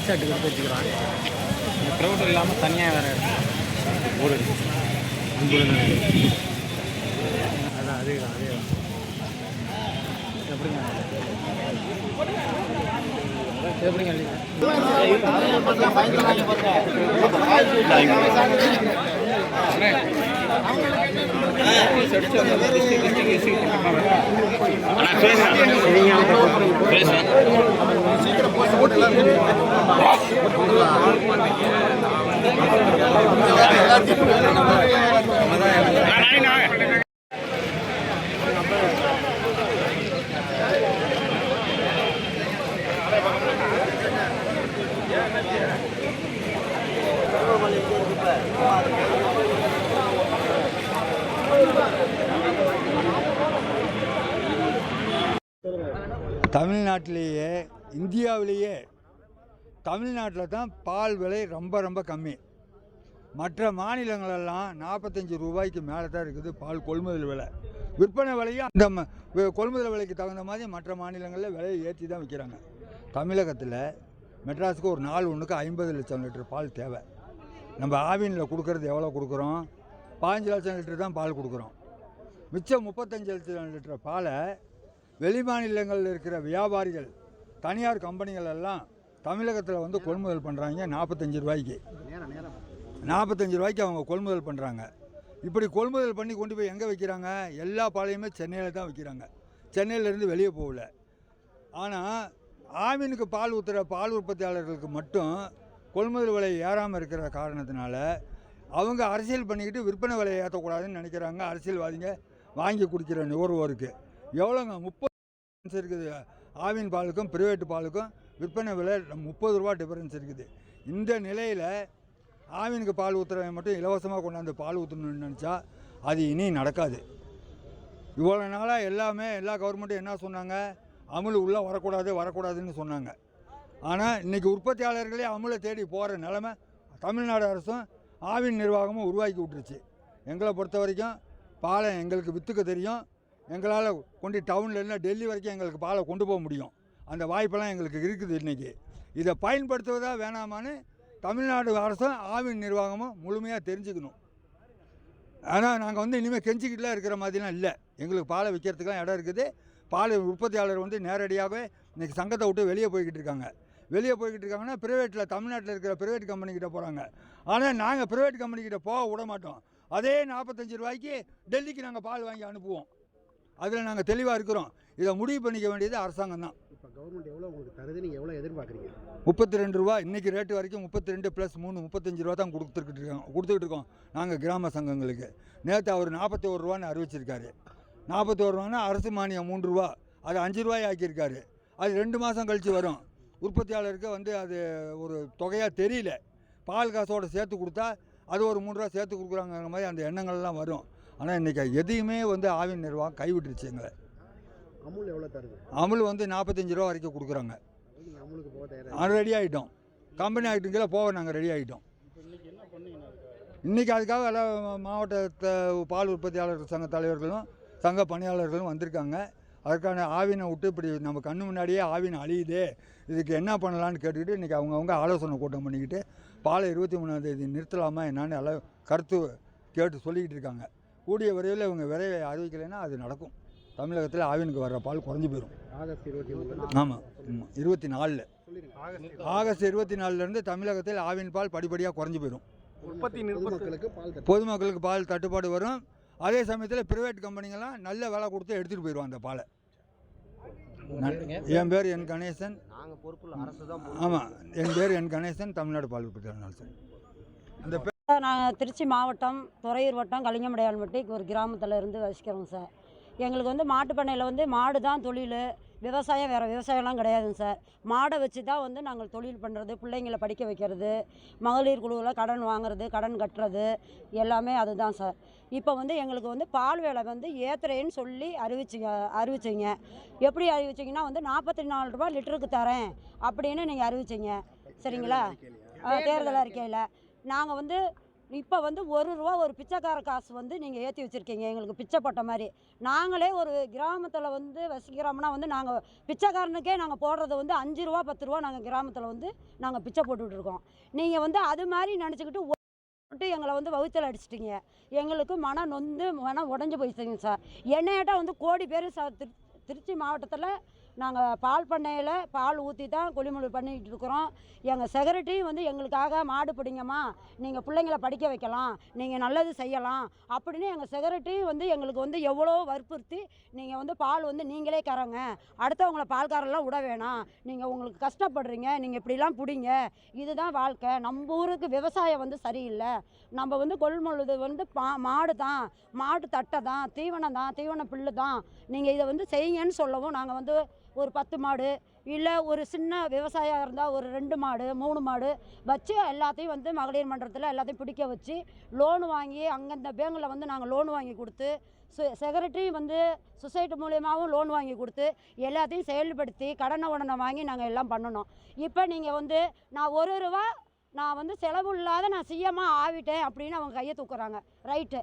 ரிசார்ட்டுக்கு எடுத்து வச்சுக்கிறான். க்ரௌட் இல்லாமல் தனியாக வேறு ஊர் அதான் அதே தான் எப்படிங்க எப்படிங்க தமிழ்நாட்டிலேயே இந்தியாவிலேயே தமிழ்நாட்டில் தான் பால் விலை ரொம்ப ரொம்ப கம்மி. மற்ற மாநிலங்களெல்லாம் 45 ரூபாய்க்கு மேலே தான் இருக்குது பால் கொள்முதல் விலை. விற்பனை விலையும் அந்த கொள்முதல் விலைக்கு தகுந்த மாதிரி மற்ற மாநிலங்களில் விலையை ஏற்றி தான் விற்கிறாங்க. தமிழகத்தில் மெட்ராஸுக்கு ஒரு நாள் ஒன்றுக்கு 50 லட்சம் லிட்டர் பால் தேவை. நம்ம ஆவினில் கொடுக்குறது எவ்வளோ கொடுக்குறோம்? 15 லட்சம் லிட்டர் தான் பால் கொடுக்குறோம். மிச்சம் 35 லட்சம் லிட்டர் பாலை வெளி மாநிலங்களில் இருக்கிற வியாபாரிகள், தனியார் கம்பெனிகள் எல்லாம் தமிழகத்தில் வந்து கொள்முதல் பண்ணுறாங்க. 45 ரூபாய்க்கு 45 ரூபாய்க்கு அவங்க கொள்முதல் பண்ணுறாங்க. இப்படி கொள்முதல் பண்ணி கொண்டு போய் எங்கே வைக்கிறாங்க? எல்லா பாலையுமே சென்னையில் தான் வைக்கிறாங்க. சென்னையிலேருந்து வெளியே போகல. ஆனால் ஆவினுக்கு பால் ஊற்றுற பால் உற்பத்தியாளர்களுக்கு மட்டும் கொள்முதல் விலை ஏறாமல் இருக்கிற காரணத்தினால அவங்க அரசியல் பண்ணிக்கிட்டு விற்பனை விலையை ஏற்றக்கூடாதுன்னு நினைக்கிறாங்க. அரசியல்வாதிங்க வாங்கி குடிக்கிற நுகர்வோருக்கு எவ்வளோங்க 30 இருக்குது. ஆவின் பாலுக்கும் பிரைவேட்டு பாலுக்கும் விற்பனை விலை 30 ரூபா டிஃபரன்ஸ் இருக்குது. இந்த நிலையில் ஆவினுக்கு பால் ஊற்றுறவங்க மட்டும் இலவசமாக கொண்டாந்து பால் ஊற்றணும்னு நினச்சா அது இனி நடக்காது. இவ்வளோ நாளாக எல்லா கவர்மெண்ட்டும் என்ன சொன்னாங்க? அமுல் உள்ளே வரக்கூடாதுன்னு சொன்னாங்க. ஆனால் இன்றைக்கி உற்பத்தியாளர்களே அமுலை தேடி போகிற நிலமை தமிழ்நாடு அரசும் ஆவின் நிர்வாகமும் உருவாக்கி விட்டுருச்சு. எங்களை பொறுத்த வரைக்கும் பாலை எங்களுக்கு விற்றுக்க தெரியும். எங்களால் கொண்டு டவுனில் இல்லை டெல்லி வரைக்கும் எங்களுக்கு பாலை கொண்டு போக முடியும். அந்த வாய்ப்பெல்லாம் எங்களுக்கு இருக்குது. இன்றைக்கி இதை பயன்படுத்துவதா வேணாமான்னு தமிழ்நாடு அரசும் ஆவின் நிர்வாகமும் முழுமையாக தெரிஞ்சுக்கணும். ஆனால் நாங்கள் வந்து இனிமேல் கெஞ்சிக்கிட்டுலாம் இருக்கிற மாதிரிலாம் இல்லை. எங்களுக்கு பாலை விற்கிறதுக்கெலாம் இடம் இருக்குது. பால் உற்பத்தியாளர் வந்து நேரடியாகவே இன்றைக்கி சங்கத்தை விட்டு வெளியே போய்கிட்டு இருக்காங்கன்னா ப்ரைவேட்டில் தமிழ்நாட்டில் இருக்கிற ப்ரைவேட் கம்பெனிக்கிட்ட போகிறாங்க. ஆனால் நாங்கள் ப்ரைவேட் கம்பெனிக்கிட்ட போக விட மாட்டோம். அதே 45 ரூபாய்க்கு டெல்லிக்கு நாங்கள் பால் வாங்கி அனுப்புவோம். அதில் நாங்கள் தெளிவாக இருக்கிறோம். இதை முடிவு பண்ணிக்க வேண்டியது அரசாங்கம் தான். இப்போ கவர்மெண்ட் எவ்வளோ உங்களுக்கு தருது? நீங்கள் எவ்வளோ எதிர்பார்க்குறீங்க? 32 ரூபா இன்றைக்கி ரேட்டு வரைக்கும் 32 + 3 35 ரூபா தான் கொடுத்துக்கிட்டு இருக்கோம் நாங்கள் கிராம சங்கங்களுக்கு. நேற்று அவர் 41 ரூபான்னு அறிவிச்சிருக்காரு. 41 ரூபான்னா அரசு மானியம் 3 ரூபா, அது 5 ரூபாய் ஆக்கியிருக்காரு. அது 2 மாதம் கழித்து வரும். உற்பத்தியாளருக்கு வந்து அது ஒரு தொகையாக தெரியல. பால் காசோடு சேர்த்து கொடுத்தா அது ஒரு 3 ரூபா சேர்த்து கொடுக்குறாங்கிற மாதிரி அந்த எண்ணங்கள்லாம் வரும். ஆனால் இன்றைக்கி எதையுமே வந்து ஆவின் நிர்வாகம் கைவிட்டுருச்சு எங்களை. அமுல் எவ்வளோ தருது? அமுல் வந்து 45 ரூபா வரைக்கும் கொடுக்குறாங்க. அமுலுக்கு போக ரெடி ஆகிட்டோம். கம்பெனி ஆகிட்டுங்கள போக நாங்கள் ரெடி ஆகிட்டோம். இன்றைக்கி அதுக்காக எல்லா மாவட்ட பால் உற்பத்தியாளர்கள் சங்க தலைவர்களும் சங்க பணியாளர்களும் வந்திருக்காங்க. அதற்கான ஆவினை விட்டு இப்படி நம்ம கண்ணு முன்னாடியே ஆவினை அழியுதே, இதுக்கு என்ன பண்ணலான்னு கேட்டுக்கிட்டு இன்றைக்கி அவங்கவுங்க ஆலோசனை கூட்டம் பண்ணிக்கிட்டு பாலை 23ஆம் தேதி நிறுத்தலாமா என்னான்னு எல்லாம் கருத்து கேட்டு சொல்லிக்கிட்டு இருக்காங்க. கூடிய விரைவில் இவங்க விரைவை அறிவிக்கலைன்னா அது நடக்கும். தமிழகத்தில் ஆவினுக்கு வர்ற பால் குறைஞ்சி போயிடும். ஆமாம் 24 ஆகஸ்ட் 24லேருந்து தமிழகத்தில் ஆவின் பால் படிப்படியாக குறைஞ்சி போயிடும். பொதுமக்களுக்கு பால் தட்டுப்பாடு வரும். அதே சமயத்தில் பிரைவேட் கம்பெனிங்கெல்லாம் நல்ல விலை கொடுத்து எடுத்துகிட்டு போயிடுவோம் அந்த பாலை. என் பேர் என் கணேசன். ஆமாம், என் பேர் என் கணேசன், தமிழ்நாடு பால் உற்பத்தியாளர். அந்த நாங்கள் திருச்சி மாவட்டம் துறையூர் வட்டம் கலிங்கமடையால்பட்டி ஒரு கிராமத்தில் இருந்து வசிக்கிறோங்க சார். எங்களுக்கு வந்து மாட்டு பண்ணையில் வந்து மாடு தான் தொழில். விவசாயம் வேறு விவசாயம்லாம் கிடையாதுங்க சார். மாடை வச்சு தான் வந்து நாங்கள் தொழில் பண்ணுறது, பிள்ளைங்களை படிக்க வைக்கிறது, மகளிர் குழுவில் கடன் வாங்குறது, கடன் கட்டுறது எல்லாமே அதுதான் சார். இப்போ வந்து எங்களுக்கு வந்து பால் விலை வந்து ஏற்றுறேன்னு சொல்லி அறிவிச்சிங்க. எப்படி அறிவிச்சிங்கன்னா வந்து 44 ரூபா லிட்டருக்கு தரேன் அப்படின்னு நீங்கள் அறிவிச்சிங்க. சரிங்களா? தேர்தல் அறிக்கையில் நாங்கள் வந்து இப்போ வந்து ரூபா ஒரு பிச்சைக்கார காசு வந்து நீங்கள் ஏற்றி வச்சுருக்கீங்க எங்களுக்கு பிச்சை போட்ட மாதிரி. நாங்களே ஒரு கிராமத்தில் வந்து வசிக்கிறோம்னா வந்து நாங்கள் பிச்சைக்காரனுக்கே நாங்கள் போடுறது வந்து 5 ரூபா 10 ரூபா நாங்கள் கிராமத்தில் வந்து நாங்கள் பிச்சை போட்டுட்ருக்கோம். நீங்கள் வந்து அது மாதிரி நினச்சிக்கிட்டு எங்களை வந்து வகுத்தில் அடிச்சிட்டிங்க. எங்களுக்கு மனம் நொந்து மனம் உடஞ்சி போயிடுச்சுங்க சார். என்னையாட்டா வந்து கோடி பேர் திருச்சி மாவட்டத்தில் நாங்கள் பால் பண்ணையில் பால் ஊற்றி தான் கொள்முதல் பண்ணிக்கிட்டு இருக்கிறோம். எங்கள் செக்ரட்டரி வந்து எங்களுக்காக மாடு பிடிங்கம்மா, நீங்கள் பிள்ளைங்களை படிக்க வைக்கலாம், நீங்கள் நல்லது செய்யலாம் அப்படின்னு எங்கள் செக்ரட்டரி வந்து எங்களுக்கு வந்து எவ்வளோ வற்புறுத்தி நீங்கள் வந்து பால் வந்து நீங்களே கறங்க, அடுத்தவங்கள பால்காரெல்லாம் விட வேணாம், நீங்கள் உங்களுக்கு கஷ்டப்படுறீங்க, நீங்கள் இப்படிலாம் பிடிங்க, இதுதான் வாழ்க்கை, நம்ம ஊருக்கு விவசாயம் வந்து சரியில்லை, நம்ம வந்து கொள்முதல் வந்து மாடு தான், மாடு தட்டை தான், தீவனம் தான், தீவன புல்லு தான், நீங்கள் இதை வந்து செய்யுங்கன்னு சொல்லவும் நாங்கள் வந்து ஒரு 10 மாடு இல்லை ஒரு சின்ன விவசாயம் இருந்தால் ஒரு 2 மாடு 3 மாடு வச்சு எல்லாத்தையும் வந்து மகளிர் மன்றத்தில் எல்லாத்தையும் பிடிக்க வச்சு லோனு வாங்கி அங்கே பேங்கில் வந்து நாங்கள் லோன் வாங்கி கொடுத்து செக்ரட்டரி வந்து சொசைட்டி மூலியமாகவும் லோன் வாங்கி கொடுத்து எல்லாத்தையும் செயல்படுத்தி உடனே வாங்கி நாங்கள் எல்லாம் பண்ணணும். இப்போ நீங்கள் வந்து நான் ரூபா நான் வந்து செலவு இல்லாத நான் சிஎம்மாக ஆகிட்டேன் அப்படின்னு அவங்க கையை தூக்குறாங்க. ரைட்டு,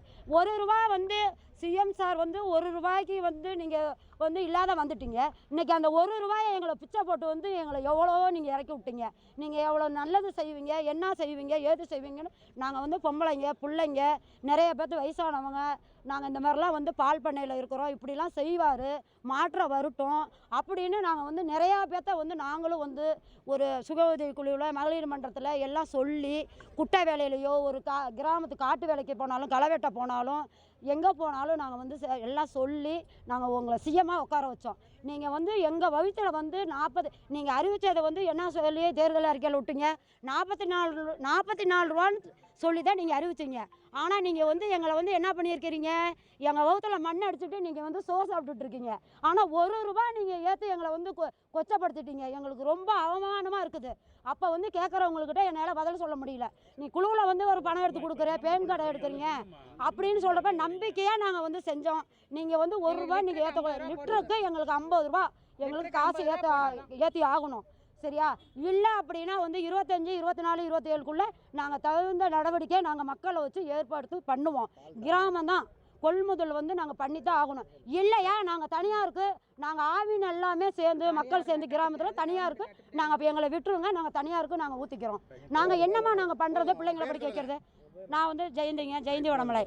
ரூபா வந்து சிஎம் சார் வந்து ரூபாய்க்கு வந்து நீங்கள் வந்து இல்லாத வந்துட்டீங்க. இன்றைக்கி அந்த ரூபாயை எங்களை பிச்சை போட்டு வந்து எங்களை எவ்வளோ நீங்கள் இறக்கி விட்டீங்க. நீங்கள் எவ்வளோ நல்லது செய்வீங்க, என்ன செய்வீங்க, ஏது செய்வீங்கன்னு நாங்கள் வந்து பொம்பளைங்க பிள்ளைங்க நிறைய பேர்த்து வயசானவங்க நாங்கள் இந்த மாதிரிலாம் வந்து பால் பண்ணையில் இருக்கிறோம், இப்படிலாம் செய்வார், மாற்றம் வரட்டும் அப்படின்னு நாங்கள் வந்து நிறையா பேர்த்த வந்து நாங்களும் வந்து ஒரு சுய உதவி குழுவில் மகளிர் மன்றத்தில் எல்லாம் சொல்லி குட்டை வேலையிலையோ ஒரு கிராமத்து காட்டு வேலைக்கு போனாலும் களை வெட்ட போனாலும் எங்கே போனாலும் நாங்கள் வந்து எல்லாம் சொல்லி நாங்கள் உங்களை சிஎம்மாக உட்கார வச்சோம். நீங்கள் வந்து எங்கள் வகுத்தில் வந்து 40 நீங்கள் அறிவித்ததை வந்து என்ன சொல்லி தேர்தல் அறிக்கையில் விட்டீங்க, 44 ரூபான்னு சொல்லி தான் நீங்கள் அறிவிச்சிங்க. ஆனால் நீங்கள் வந்து எங்களை வந்து என்ன பண்ணியிருக்கிறீங்க, எங்கள் வகுத்தில் மண் அடிச்சுட்டு நீங்கள் வந்து சாப்பிட்டுட்ருக்கீங்க. ஆனால் ரூபா நீங்கள் ஏற்றி எங்களை வந்து கொச்சப்படுத்திட்டீங்க. எங்களுக்கு ரொம்ப அவமானமாக இருக்குது. அப்போ வந்து கேட்குறவங்கக்கிட்ட என்னால் பதில் சொல்ல முடியல. நீ குழுவில் வந்து ஒரு பணம் எடுத்து கொடுக்குற, பேன் கார்டை எடுக்கிறீங்க அப்படின்னு சொல்கிறப்ப நம்பிக்கையாக நாங்கள் வந்து செஞ்சோம். நீங்கள் வந்து ரூபா நீங்கள் ஏற்றக்கூடாது, லிட்டருக்கு எங்களுக்கு 50 ரூபா எங்களுக்கு காசு ஏற்றி ஆகணும். சரியா? இல்லை அப்படின்னா வந்து 25, 24, 27க்குள்ளே நாங்கள் தகுந்த நடவடிக்கை நாங்கள் மக்களை வச்சு ஏற்பாடு பண்ணுவோம். கிராமம் தான் கொள்முதல் வந்து நாங்கள் பண்ணித்தான் ஆகணும். இல்லையா நாங்கள் தனியாருக்கு நாங்கள் ஆவின் எல்லாமே சேர்ந்து மக்கள் சேர்ந்து கிராமத்தில் தனியாருக்கு நாங்கள் இப்போ எங்களை விட்டுருங்க, நாங்கள் தனியாருக்கு நாங்கள் ஊற்றிக்கிறோம். நாங்கள் என்னம்மா நாங்கள் பண்ணுறது, பிள்ளைங்களை படிக்க வைக்கிறது. நான் வந்து ஜெயந்தி வடமலை.